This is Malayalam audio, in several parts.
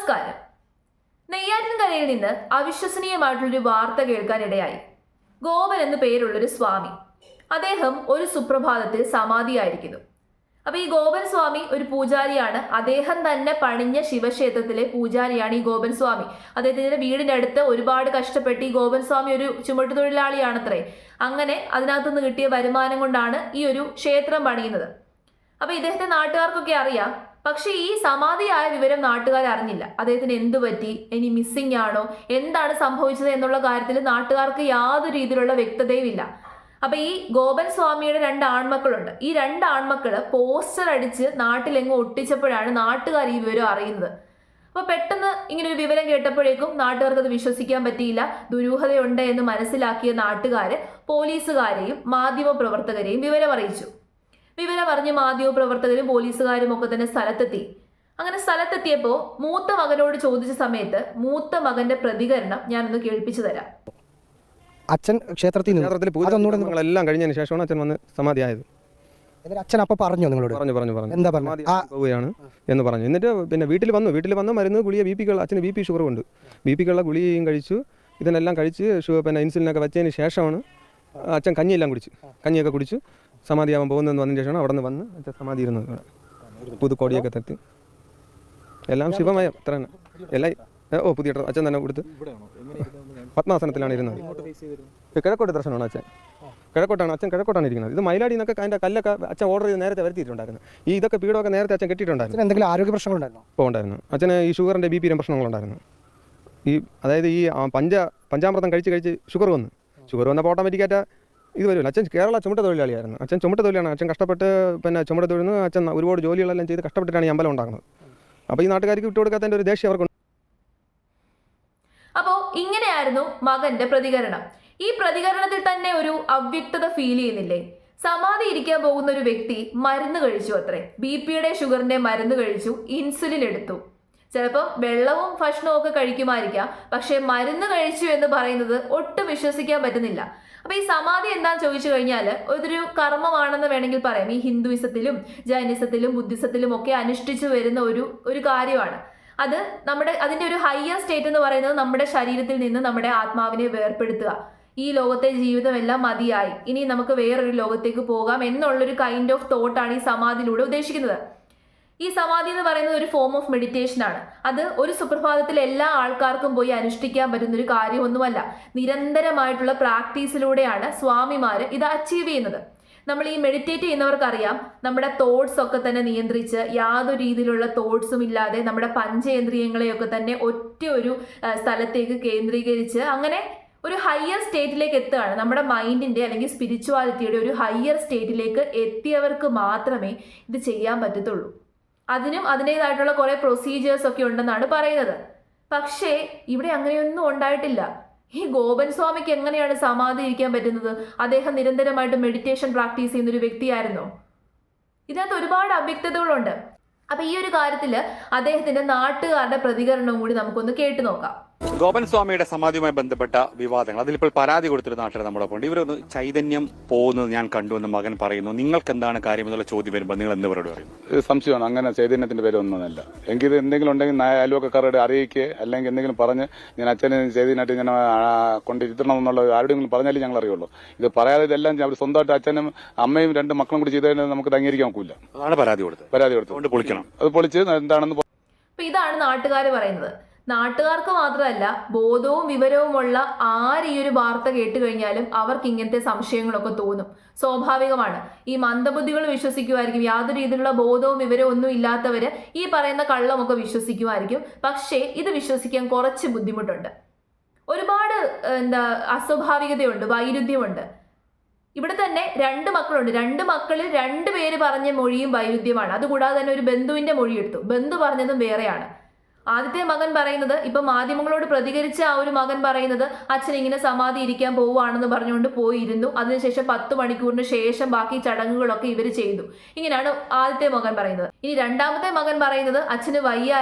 നമസ്കാരം. നെയ്യാറ്റിൻകരയിൽ നിന്ന് അവിശ്വസനീയമായിട്ടുള്ളൊരു വാർത്ത കേൾക്കാനിടയായി. ഗോപൻ എന്ന് പേരുള്ളൊരു സ്വാമി, അദ്ദേഹം ഒരു സുപ്രഭാതത്തിൽ സമാധിയായിരിക്കുന്നു. അപ്പൊ ഈ ഗോപൻ സ്വാമി ഒരു പൂജാരിയാണ്. അദ്ദേഹം തന്നെ പണിഞ്ഞ ശിവക്ഷേത്രത്തിലെ പൂജാരിയാണ് ഈ ഗോപൻ സ്വാമി. അദ്ദേഹത്തിന്റെ വീടിന്റെ അടുത്ത് ഒരുപാട് കഷ്ടപ്പെട്ട് ഈ ഗോപൻ സ്വാമി ഒരു ചുമട്ടുതൊഴിലാളിയാണത്രേ. അങ്ങനെ അതിനകത്തുനിന്ന് കിട്ടിയ വരുമാനം കൊണ്ടാണ് ഈ ഒരു ക്ഷേത്രം പണിയുന്നത്. അപ്പൊ ഇദ്ദേഹത്തെ നാട്ടുകാർക്കൊക്കെ അറിയാം. പക്ഷെ ഈ സമാധിയായ വിവരം നാട്ടുകാർ അറിഞ്ഞില്ല. അദ്ദേഹത്തിന് എന്തു പറ്റി, ഇനി മിസ്സിംഗ് ആണോ, എന്താണ് സംഭവിച്ചത് എന്നുള്ള കാര്യത്തിൽ നാട്ടുകാർക്ക് യാതൊരു രീതിയിലുള്ള വ്യക്തതയുമില്ല. അപ്പൊ ഈ ഗോപൻ സ്വാമിയുടെ 2 ആൺമക്കളുണ്ട്. ഈ 2 ആൺമക്കള് പോസ്റ്റർ അടിച്ച് നാട്ടിലെങ്ങും ഒട്ടിച്ചപ്പോഴാണ് നാട്ടുകാർ ഈ വിവരം അറിയുന്നത്. അപ്പൊ പെട്ടെന്ന് ഇങ്ങനെ ഒരു വിവരം കേട്ടപ്പോഴേക്കും നാട്ടുകാർക്ക് അത് വിശ്വസിക്കാൻ പറ്റിയില്ല. ദുരൂഹതയുണ്ട് എന്ന് മനസ്സിലാക്കിയ നാട്ടുകാര് പോലീസുകാരെയും മാധ്യമ പ്രവർത്തകരെയും വിവരം അറിയിച്ചു. വിവരമറിഞ്ഞ് മാധ്യമപ്രവർത്തകരും പോലീസുകാരും ഒക്കെ തന്നെ സ്ഥലത്തെത്തി. അങ്ങനെ സ്ഥലത്തെത്തിയപ്പോൾ മൂത്ത മകനോട് ചോദിച്ച സമയത്ത് മൂത്ത മകന്റെ പ്രതികരണം ഞാനൊന്ന് കേൾപ്പിച്ചു തരാം. അച്ഛൻ ക്ഷേത്രത്തിൽ എല്ലാം കഴിഞ്ഞതിന് ശേഷമാണ് അച്ഛൻ വന്ന് സമാധിയായത്. അച്ഛൻ അപ്പൊ പറഞ്ഞോ നിങ്ങളോട്? പറഞ്ഞു എന്താ പറഞ്ഞു? പോവുകയാണ് എന്ന് പറഞ്ഞു. എന്നിട്ട് പിന്നെ വീട്ടിൽ വന്ന് മരുന്ന് ഗുളിക അച്ഛന് BP ഷുഗർ ഉണ്ട്. BP ഗുളികയും കഴിച്ചു. ഇതിനെല്ലാം കഴിച്ച് പിന്നെ ഇൻസുലിനൊക്കെ വെച്ചതിന് ശേഷമാണ് അച്ഛൻ കഞ്ഞിയൊക്കെ കുടിച്ചു സമാധിയാവാൻ പോകുന്നതെന്ന് വന്നതിന് ശേഷമാണ് അവിടെ നിന്ന് വന്ന് അച്ഛൻ സമാധി ഇരുന്നത്. പുതുക്കോടിയൊക്കെ തട്ടി എല്ലാം ശിവമയം അത്ര തന്നെ എല്ലാം. പുതിയ അച്ഛൻ തന്നെ കൊടുത്ത് പത്മാസനത്തിലാണ് ഇരുന്നത്. കിഴക്കോട്ട് ദർശനമാണ് അച്ഛൻ. കിഴക്കോട്ടാണ് ഇരിക്കുന്നത്. ഇത് മയിലാടി നിന്നൊക്കെ അതിൻ്റെ കല്ലൊക്കെ അച്ഛൻ ഓർഡർ ചെയ്ത് നേരത്തെ വരുത്തിയിട്ടുണ്ടായിരുന്നു. ഇതൊക്കെ പീഠമൊക്കെ നേരത്തെ അച്ഛൻ കെട്ടിയിട്ടുണ്ടായിരുന്നു. എന്തെങ്കിലും ആരോഗ്യ പ്രശ്നങ്ങളുണ്ടായിരുന്നു? ഉണ്ടായിരുന്നു. അച്ഛന് ഈ ഷുഗറിൻ്റെ BP പ്രശ്നങ്ങളുണ്ടായിരുന്നു. അതായത് ഈ പഞ്ചാമൃതം കഴിച്ച് ഷുഗർ വന്നപ്പോൾ ഓട്ടോമാറ്റിക്കായിട്ട് ഇത് വരുമല്ലോ. അച്ഛൻ കേരള ചുമട്ട് തൊഴിലാളിയായിരുന്നു. അച്ഛൻ കഷ്ടപ്പെട്ട് പിന്നെ ചുമട്ട് തൊഴിൽ അച്ഛൻ ഒരുപാട് ജോലികളെല്ലാം ചെയ്ത് കഷ്ടപ്പെട്ടിട്ടാണ് ഈ അമ്പലം ഉണ്ടാക്കുന്നത്. അപ്പോൾ ഈ നാട്ടുകാർക്ക് വിട്ടുകൊടുക്കാത്തതിൻ്റെ ഒരു ദേഷ്യം അവർക്കുണ്ട്. അപ്പോൾ ഇങ്ങനെയായിരുന്നു മകന്റെ പ്രതികരണം. ഈ പ്രതികരണത്തിൽ തന്നെ ഒരു അവ്യക്തത ഫീൽ ചെയ്യുന്നില്ലേ? സമാധി ഇരിക്കാൻ പോകുന്ന ഒരു വ്യക്തി മരുന്ന് കഴിച്ചു അത്രേ. BP ഷുഗറിന്റെ മരുന്ന് കഴിച്ചു, ഇൻസുലിൻ എടുത്തു. ചിലപ്പോൾ വെള്ളവും ഭക്ഷണവും ഒക്കെ കഴിക്കുമായിരിക്കാം. പക്ഷെ മരുന്ന് കഴിച്ചു എന്ന് പറയുന്നത് ഒട്ടും വിശ്വസിക്കാൻ പറ്റുന്നില്ല. അപ്പൊ ഈ സമാധി എന്താന്ന് ചോദിച്ചു കഴിഞ്ഞാൽ അതൊരു കർമ്മമാണെന്ന് വേണമെങ്കിൽ പറയാം. ഈ ഹിന്ദുയിസത്തിലും ജൈനിസത്തിലും ബുദ്ധിസത്തിലും ഒക്കെ അനുഷ്ഠിച്ചു വരുന്ന ഒരു കാര്യമാണ്. അത് അതിന്റെ ഒരു ഹയർ സ്റ്റേറ്റ് എന്ന് പറയുന്നത് നമ്മുടെ ശരീരത്തിൽ നിന്ന് നമ്മുടെ ആത്മാവിനെ വേർപെടുത്തുക. ഈ ലോകത്തെ ജീവിതം എല്ലാം മതിയായി, ഇനി നമുക്ക് വേറൊരു ലോകത്തേക്ക് പോകാം എന്നുള്ളൊരു കൈൻഡ് ഓഫ് തോട്ടാണ് ഈ സമാധിയിലൂടെ ഉദ്ദേശിക്കുന്നത്. ഈ സമാധി എന്ന് പറയുന്നത് ഒരു ഫോം ഓഫ് മെഡിറ്റേഷൻ ആണ്. അത് ഒരു സുപ്രഭാതത്തിൽ എല്ലാ ആൾക്കാർക്കും പോയി അനുഷ്ഠിക്കാൻ പറ്റുന്ന ഒരു കാര്യമൊന്നുമല്ല. നിരന്തരമായിട്ടുള്ള പ്രാക്ടീസിലൂടെയാണ് സ്വാമിമാര് ഇത് അച്ചീവ് ചെയ്യുന്നത്. നമ്മൾ ഈ മെഡിറ്റേറ്റ് ചെയ്യുന്നവർക്കറിയാം, നമ്മുടെ തോട്ട്സ് ഒക്കെ തന്നെ നിയന്ത്രിച്ച് യാതൊരു രീതിയിലുള്ള തോട്ട്സും ഇല്ലാതെ നമ്മുടെ പഞ്ചേന്ദ്രിയങ്ങളെയൊക്കെ തന്നെ ഒറ്റ ഒരു സ്ഥലത്തേക്ക് കേന്ദ്രീകരിച്ച് അങ്ങനെ ഒരു ഹയർ സ്റ്റേറ്റിലേക്ക് എത്തുകയാണ്. നമ്മുടെ മൈൻഡിന്റെ അല്ലെങ്കിൽ സ്പിരിച്വാലിറ്റിയുടെ ഒരു ഹയർ സ്റ്റേറ്റിലേക്ക് എത്തിയവർക്ക് മാത്രമേ ഇത് ചെയ്യാൻ പറ്റത്തുള്ളൂ. അതിനും അതിൻ്റെതായിട്ടുള്ള കുറെ പ്രൊസീജിയേഴ്സ് ഒക്കെ ഉണ്ടെന്നാണ് പറയുന്നത്. പക്ഷേ ഇവിടെ അങ്ങനെയൊന്നും ഉണ്ടായിട്ടില്ല. ഈ ഗോപൻ സ്വാമിക്ക് എങ്ങനെയാണ് സമാധി ഇരിക്കാൻ പറ്റുന്നത്? അദ്ദേഹം നിരന്തരമായിട്ട് മെഡിറ്റേഷൻ പ്രാക്ടീസ് ചെയ്യുന്ന ഒരു വ്യക്തിയായിരുന്നോ? ഇതിനകത്ത് ഒരുപാട് അവ്യക്തതകളുണ്ട്. അപ്പൊ ഈ ഒരു കാര്യത്തില് അദ്ദേഹത്തിന്റെ നാട്ടുകാരുടെ പ്രതികരണവും കൂടി നമുക്കൊന്ന് കേട്ടു നോക്കാം. ഗോപൻ സ്വാമിയുടെ സമാധിയുമായി ബന്ധപ്പെട്ട വിവാദങ്ങൾ, അതിലിപ്പോൾ പരാതി കൊടുത്തൊരു നാട്ടിൽ നമ്മളൊപ്പം ഉണ്ട്. ഇവരൊന്ന് ചൈതന്യം പോകുന്നത് ഞാൻ കണ്ടു എന്ന് മകൻ പറയുന്നു. നിങ്ങൾക്ക് എന്താണ് കാര്യം എന്നുള്ള ചോദ്യം വരുമ്പോൾ നിങ്ങൾ എന്തുവരോട് പറയും? സംശയമാണ്. അങ്ങനെ ചൈതന്യത്തിന്റെ പേരൊന്നുമല്ല. എങ്കിൽ എന്തെങ്കിലും ഉണ്ടെങ്കിൽ അയൽവക്കക്കാരോട് അറിയിക്കുക, അല്ലെങ്കിൽ എന്തെങ്കിലും പറഞ്ഞ് ഞാൻ അച്ഛനെ ചൈതന്യമായിട്ട് ഇങ്ങനെ കൊണ്ടിരുത്തണം എന്നുള്ള ആരുടെയെങ്കിലും പറഞ്ഞാലേ ഞങ്ങൾ അറിയുള്ളൂ. ഇത് പറയാതെ ഇതെല്ലാം അവർ സ്വന്തമായിട്ട് അച്ഛനും അമ്മയും 2 മക്കളും കൂടി ചെയ്തതിന് നമുക്ക് അംഗീകരിക്കാൻ നോക്കില്ല. അതാണ് പരാതി കൊടുത്തത്. പൊളിക്കണം. അത് പൊളിച്ച് എന്താണെന്ന്. ഇതാണ് നാട്ടുകാർ പറയുന്നത്. നാട്ടുകാർക്ക് മാത്രമല്ല, ബോധവും വിവരവുമുള്ള ആര് ഈ ഒരു വാർത്ത കേട്ട് കഴിഞ്ഞാലും അവർക്ക് ഇങ്ങനത്തെ സംശയങ്ങളൊക്കെ തോന്നും. സ്വാഭാവികമാണ്. ഈ മന്ദബുദ്ധികൾ വിശ്വസിക്കുമായിരിക്കും. യാതൊരു രീതിയിലുള്ള ബോധവും വിവരവും ഒന്നും ഇല്ലാത്തവര് ഈ പറയുന്ന കള്ളമൊക്കെ വിശ്വസിക്കുമായിരിക്കും. പക്ഷേ ഇത് വിശ്വസിക്കാൻ കുറച്ച് ബുദ്ധിമുട്ടുണ്ട്. ഒരുപാട് അസ്വാഭാവികതയുണ്ട്, വൈരുദ്ധ്യമുണ്ട്. ഇവിടെ തന്നെ 2 മക്കളുണ്ട്. 2 മക്കളിൽ 2 പേര് പറഞ്ഞ മൊഴിയും വൈരുദ്ധ്യമാണ്. അതുകൂടാതെ തന്നെ ഒരു ബന്ധുവിന്റെ മൊഴി എടുത്തു. ബന്ധു പറഞ്ഞതും വേറെയാണ്. ആദ്യത്തെ മകൻ പറയുന്നത്, ഇപ്പൊ മാധ്യമങ്ങളോട് പ്രതികരിച്ച ആ ഒരു മകൻ പറയുന്നത്, അച്ഛൻ ഇങ്ങനെ സമാധി ഇരിക്കാൻ പോവുകയാണെന്ന് പറഞ്ഞുകൊണ്ട് പോയിരുന്നു. അതിനുശേഷം 10 മണിക്കൂറിന് ശേഷം ബാക്കി ചടങ്ങുകളൊക്കെ ഇവർ ചെയ്തു. ഇങ്ങനെയാണ് ആദ്യത്തെ മകൻ പറയുന്നത്. ഇനി രണ്ടാമത്തെ മകൻ പറയുന്നത്, അച്ഛന്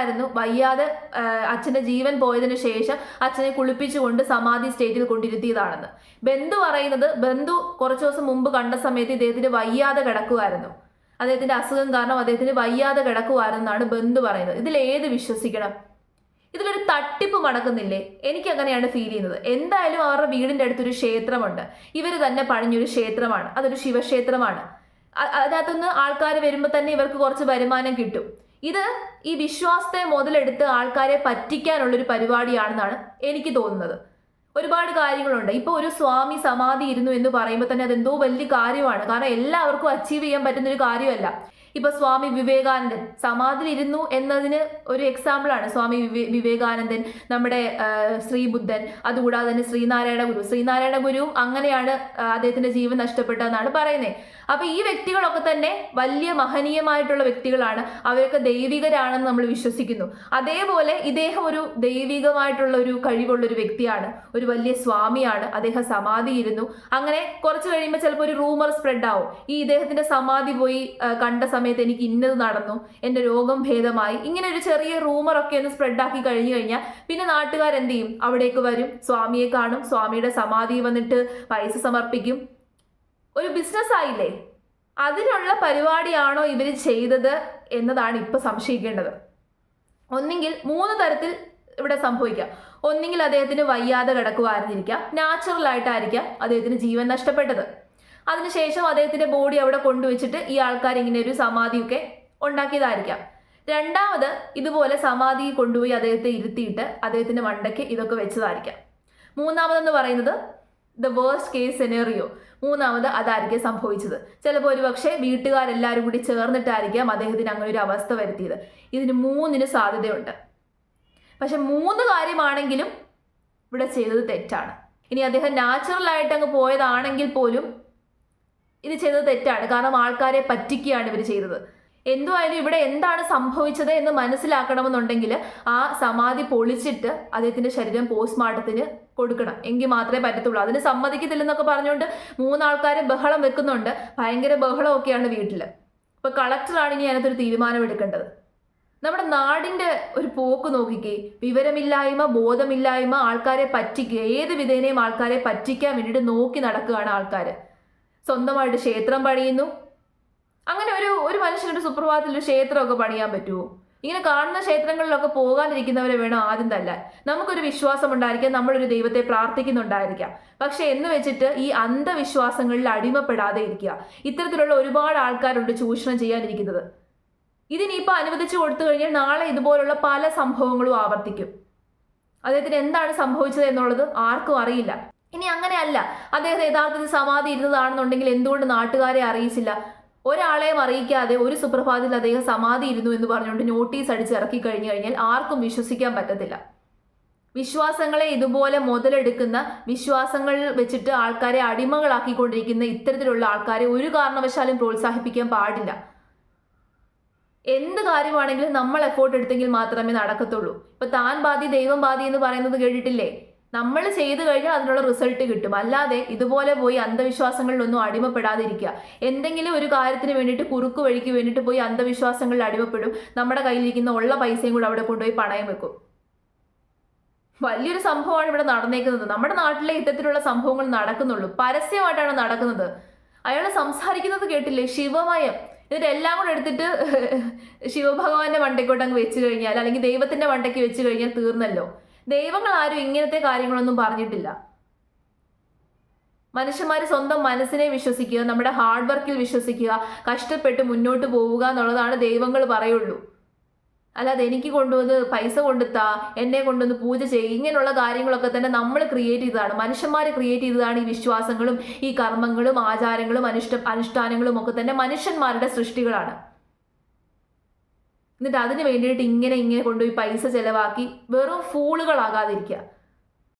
വയ്യാതെ അച്ഛന്റെ ജീവൻ പോയതിനു ശേഷം അച്ഛനെ കുളിപ്പിച്ചുകൊണ്ട് സമാധി സ്റ്റേറ്റിൽ കൊണ്ടിരുത്തിയതാണെന്ന്. ബന്ധു പറയുന്നത്, ബന്ധു കുറച്ചു ദിവസം മുമ്പ് കണ്ട സമയത്ത് ഇദ്ദേഹത്തിന് വയ്യാതെ കിടക്കുമായിരുന്നു. അദ്ദേഹത്തിന്റെ അസുഖം കാരണം അദ്ദേഹത്തിന് വയ്യാതെ കിടക്കുവാരെന്നാണ് ബന്ധു പറയുന്നത്. ഇതിൽ ഏത് വിശ്വസിക്കണം? ഇതിലൊരു തട്ടിപ്പ് നടക്കുന്നില്ലേ? എനിക്ക് അങ്ങനെയാണ് ഫീൽ ചെയ്യുന്നത്. എന്തായാലും അവരുടെ വീടിൻ്റെ അടുത്തൊരു ക്ഷേത്രമുണ്ട്, ഇവർ തന്നെ പണിഞ്ഞൊരു ക്ഷേത്രമാണ്, അതൊരു ശിവക്ഷേത്രമാണ്. അതിനകത്തുനിന്ന് ആൾക്കാർ വരുമ്പോൾ തന്നെ ഇവർക്ക് കുറച്ച് വരുമാനം കിട്ടും. ഇത് ഈ വിശ്വാസത്തെ മുതലെടുത്ത് ആൾക്കാരെ പറ്റിക്കാനുള്ളൊരു പരിപാടിയാണെന്നാണ് എനിക്ക് തോന്നുന്നത്. ഒരുപാട് കാര്യങ്ങളുണ്ട്. ഇപ്പോൾ ഒരു സ്വാമി സമാധി ഇരുന്നു എന്ന് പറയുമ്പോൾ തന്നെ അതെന്തോ വലിയ കാര്യമാണ്. കാരണം എല്ലാവർക്കും അച്ചീവ് ചെയ്യാൻ പറ്റുന്നൊരു കാര്യമല്ല. ഇപ്പൊ സ്വാമി വിവേകാനന്ദൻ സമാധിയിൽ ഇരുന്നു എന്നതിന് ഒരു എക്സാമ്പിളാണ് സ്വാമി വിവേകാനന്ദൻ, നമ്മുടെ ശ്രീബുദ്ധൻ, അതുകൂടാതെ തന്നെ ശ്രീനാരായണ ഗുരുവും അങ്ങനെയാണ് അദ്ദേഹത്തിന്റെ ജീവൻ നഷ്ടപ്പെട്ടതെന്നാണ് പറയുന്നത്. അപ്പൊ ഈ വ്യക്തികളൊക്കെ തന്നെ വലിയ മഹനീയമായിട്ടുള്ള വ്യക്തികളാണ്, അവരൊക്കെ ദൈവികരാണെന്ന് നമ്മൾ വിശ്വസിക്കുന്നു. അതേപോലെ ഇദ്ദേഹം ഒരു ദൈവികമായിട്ടുള്ള ഒരു കഴിവുള്ള ഒരു വ്യക്തിയാണ്, ഒരു വലിയ സ്വാമിയാണ്. അദ്ദേഹം സമാധി ഇരുന്നു. അങ്ങനെ കുറച്ച് കഴിയുമ്പോൾ ചിലപ്പോൾ ഒരു റൂമർ സ്പ്രെഡ് ആവും, ഈ ഇദ്ദേഹത്തിന്റെ സമാധി പോയി കണ്ട സമയത്ത് എനിക്ക് ഇന്നത് നടന്നു, എൻ്റെ രോഗം ഭേദമായി, ഇങ്ങനെ ഒരു ചെറിയ റൂമറൊക്കെ ഒന്ന് സ്പ്രെഡ് ആക്കി കഴിഞ്ഞു കഴിഞ്ഞാൽ പിന്നെ നാട്ടുകാർ എന്ത് ചെയ്യും? അവിടേക്ക് വരും, സ്വാമിയെ കാണും, സ്വാമിയുടെ സമാധി വന്നിട്ട് പൈസ സമർപ്പിക്കും. ഒരു ബിസിനസ് ആയില്ലേ? അതിനുള്ള പരിപാടിയാണോ ഇവർ ചെയ്തത് എന്നതാണ് ഇപ്പൊ സംശയിക്കേണ്ടത്. ഒന്നെങ്കിൽ 3 തരത്തിൽ ഇവിടെ സംഭവിക്കാം. ഒന്നെങ്കിൽ അദ്ദേഹത്തിന് വയ്യാതെ കിടക്കുവായിരുന്നിരിക്കാം, നാച്ചുറൽ ആയിട്ടായിരിക്കാം അദ്ദേഹത്തിന് ജീവൻ നഷ്ടപ്പെട്ടത്. അതിനുശേഷം അദ്ദേഹത്തിന്റെ ബോഡി അവിടെ കൊണ്ടുവച്ചിട്ട് ഈ ആൾക്കാർ ഇങ്ങനെ ഒരു സമാധിയൊക്കെ ഉണ്ടാക്കിയതായിരിക്കാം. രണ്ടാമത് ഇതുപോലെ സമാധി കൊണ്ടുപോയി അദ്ദേഹത്തെ ഇരുത്തിയിട്ട് അദ്ദേഹത്തിന്റെ മണ്ടയ്ക്ക് ഇതൊക്കെ വെച്ചതായിരിക്കാം. മൂന്നാമതെന്ന് പറയുന്നത് ദ വേഴ്സ്റ്റ് കേസ് സെനേറിയോ, മൂന്നാമത് അതായിരിക്കും സംഭവിച്ചത്. ചിലപ്പോൾ ഒരു പക്ഷേ വീട്ടുകാരെല്ലാവരും കൂടി ചേർന്നിട്ടായിരിക്കാം അദ്ദേഹത്തിന് അങ്ങനെ ഒരു അവസ്ഥ വരുത്തിയത്. ഇതിന് 3 സാധ്യതയുണ്ട്. പക്ഷെ 3 കാര്യമാണെങ്കിലും ഇവിടെ ചെയ്തത് തെറ്റാണ്. ഇനി അദ്ദേഹം നാച്ചുറൽ ആയിട്ട് അങ്ങ് പോയതാണെങ്കിൽ പോലും ഇത് ചെയ്തത് തെറ്റാണ്. കാരണം ആൾക്കാരെ പറ്റിക്കുകയാണ് ഇവർ ചെയ്തത്. എന്തുമായാലും ഇവിടെ എന്താണ് സംഭവിച്ചത് എന്ന് മനസ്സിലാക്കണമെന്നുണ്ടെങ്കിൽ ആ സമാധി പൊളിച്ചിട്ട് അദ്ദേഹത്തിന്റെ ശരീരം പോസ്റ്റ്മോർട്ടത്തിന് കൊടുക്കണം, എങ്കിൽ മാത്രമേ പറ്റത്തുള്ളൂ. അതിന് സമ്മതിക്കത്തില്ലെന്നൊക്കെ പറഞ്ഞുകൊണ്ട് 3 ആൾക്കാർ ബഹളം വെക്കുന്നുണ്ട്. ഭയങ്കര ബഹളമൊക്കെയാണ് വീട്ടിൽ. ഇപ്പൊ കളക്ടറാണ് ഇനി അതിനകത്തൊരു തീരുമാനം എടുക്കേണ്ടത്. നമ്മുടെ നാടിന്റെ ഒരു പോക്ക് നോക്കിക്കേ. വിവരമില്ലായ്മ, ബോധമില്ലായ്മ, ആൾക്കാരെ പറ്റിക്കുക, ഏത് വിധേനയും ആൾക്കാരെ പറ്റിക്കാൻ വേണ്ടിയിട്ട് നോക്കി നടക്കുകയാണ് ആൾക്കാർ. സ്വന്തമായിട്ട് ക്ഷേത്രം പണിയുന്നു. അങ്ങനെ ഒരു മനുഷ്യനൊരു സുപ്രഭാതത്തിൽ ഒരു ക്ഷേത്രമൊക്കെ പണിയാൻ പറ്റുമോ? ഇങ്ങനെ കാണുന്ന ക്ഷേത്രങ്ങളിലൊക്കെ പോകാനിരിക്കുന്നവരെ വേണം ആദ്യം തല്ലാൻ. നമുക്കൊരു വിശ്വാസം ഉണ്ടായിരിക്കാം, നമ്മളൊരു ദൈവത്തെ പ്രാർത്ഥിക്കുന്നുണ്ടായിരിക്കാം. പക്ഷെ എന്ന് വെച്ചിട്ട് ഈ അന്ധവിശ്വാസങ്ങളിൽ അടിമപ്പെടാതെ ഇരിക്കുക. ഇത്തരത്തിലുള്ള ഒരുപാട് ആൾക്കാരുണ്ട് ചൂഷണം ചെയ്യാനിരിക്കുന്നത്. ഇതിനിപ്പോൾ അനുവദിച്ചു കൊടുത്തു കഴിഞ്ഞാൽ നാളെ ഇതുപോലുള്ള പല സംഭവങ്ങളും ആവർത്തിക്കും. അദ്ദേഹത്തിന് എന്താണ് സംഭവിച്ചത് എന്നുള്ളത് ആർക്കും അറിയില്ല. ഇനി അങ്ങനെയല്ല, അദ്ദേഹം യഥാർത്ഥത്തിൽ സമാധി ഇരുന്നതാണെന്നുണ്ടെങ്കിൽ എന്തുകൊണ്ട് നാട്ടുകാരെ അറിയിച്ചില്ല? ഒരാളെയും അറിയിക്കാതെ ഒരു സുപ്രഭാതത്തിൽ അദ്ദേഹം സമാധി ഇരുന്നു എന്ന് പറഞ്ഞുകൊണ്ട് നോട്ടീസ് അടിച്ച് ഇറക്കി കഴിഞ്ഞു കഴിഞ്ഞാൽ ആർക്കും വിശ്വസിക്കാൻ പറ്റത്തില്ല. വിശ്വാസങ്ങളെ ഇതുപോലെ മുതലെടുക്കുന്ന, വിശ്വാസങ്ങൾ വെച്ചിട്ട് ആൾക്കാരെ അടിമകളാക്കിക്കൊണ്ടിരിക്കുന്ന ഇത്തരത്തിലുള്ള ആൾക്കാരെ ഒരു കാരണവശാലും പ്രോത്സാഹിപ്പിക്കാൻ പാടില്ല. എന്ത് കാര്യമാണെങ്കിലും നമ്മൾ എഫോർട്ട് എടുത്തെങ്കിൽ മാത്രമേ നടക്കത്തുള്ളൂ. ഇപ്പൊ താൻ ബാധി ദൈവം ബാധി എന്ന് പറയുന്നത് കേട്ടിട്ടില്ലേ? നമ്മൾ ചെയ്തു കഴിഞ്ഞാൽ അതിനുള്ള റിസൾട്ട് കിട്ടും. അല്ലാതെ ഇതുപോലെ പോയി അന്ധവിശ്വാസങ്ങളിലൊന്നും അടിമപ്പെടാതിരിക്കുക. എന്തെങ്കിലും ഒരു കാര്യത്തിന് വേണ്ടിയിട്ട്, കുറുക്കു വഴിക്ക് വേണ്ടിയിട്ട് പോയി അന്ധവിശ്വാസങ്ങളിൽ അടിമപ്പെടും. നമ്മുടെ കയ്യിലിരിക്കുന്ന ഉള്ള പൈസയും കൂടെ അവിടെ കൊണ്ടുപോയി പണയം വെക്കും. വലിയൊരു സംഭവമാണ് ഇവിടെ നടന്നേക്കുന്നത്. നമ്മുടെ നാട്ടിലെ ഇത്തരത്തിലുള്ള സംഭവങ്ങൾ നടക്കുന്നുള്ളൂ, പരസ്യമായിട്ടാണ് നടക്കുന്നത്. അയാൾ സംസാരിക്കുന്നത് കേട്ടില്ലേ? ശിവമയം. എന്നിട്ട് എല്ലാം കൂടെ എടുത്തിട്ട് ശിവഭഗവാന്റെ മണ്ടയ്ക്കോട്ട് അങ്ങ് വെച്ച് കഴിഞ്ഞാൽ, അല്ലെങ്കിൽ ദൈവത്തിന്റെ മണ്ടയ്ക്ക് വെച്ച് കഴിഞ്ഞാൽ തീർന്നല്ലോ. ദൈവങ്ങൾ ആരും ഇങ്ങനത്തെ കാര്യങ്ങളൊന്നും പറഞ്ഞിട്ടില്ല. മനുഷ്യന്മാർ സ്വന്തം മനസ്സിനെ വിശ്വസിക്കുക, നമ്മുടെ ഹാർഡ് വർക്കിൽ വിശ്വസിക്കുക, കഷ്ടപ്പെട്ട് മുന്നോട്ട് പോവുക എന്നുള്ളതാണ് ദൈവങ്ങൾ പറയുള്ളൂ. അല്ലാതെ എനിക്ക് കൊണ്ടുവന്ന് പൈസ കൊണ്ടുത്താ, എന്നെ കൊണ്ടുവന്ന് പൂജ ചെയ്യും, ഇങ്ങനെയുള്ള കാര്യങ്ങളൊക്കെ തന്നെ നമ്മൾ ക്രിയേറ്റ് ചെയ്തതാണ്, മനുഷ്യന്മാർ ക്രിയേറ്റ് ചെയ്തതാണ്. ഈ വിശ്വാസങ്ങളും ഈ കർമ്മങ്ങളും ആചാരങ്ങളും അനുഷ്ഠാനങ്ങളും ഒക്കെ തന്നെ മനുഷ്യന്മാരുടെ സൃഷ്ടികളാണ്. എന്നിട്ട് അതിന് വേണ്ടിയിട്ട് ഇങ്ങനെ കൊണ്ടുപോയി പൈസ ചെലവാക്കി വെറും ഫൂളുകളാകാതിരിക്കുക.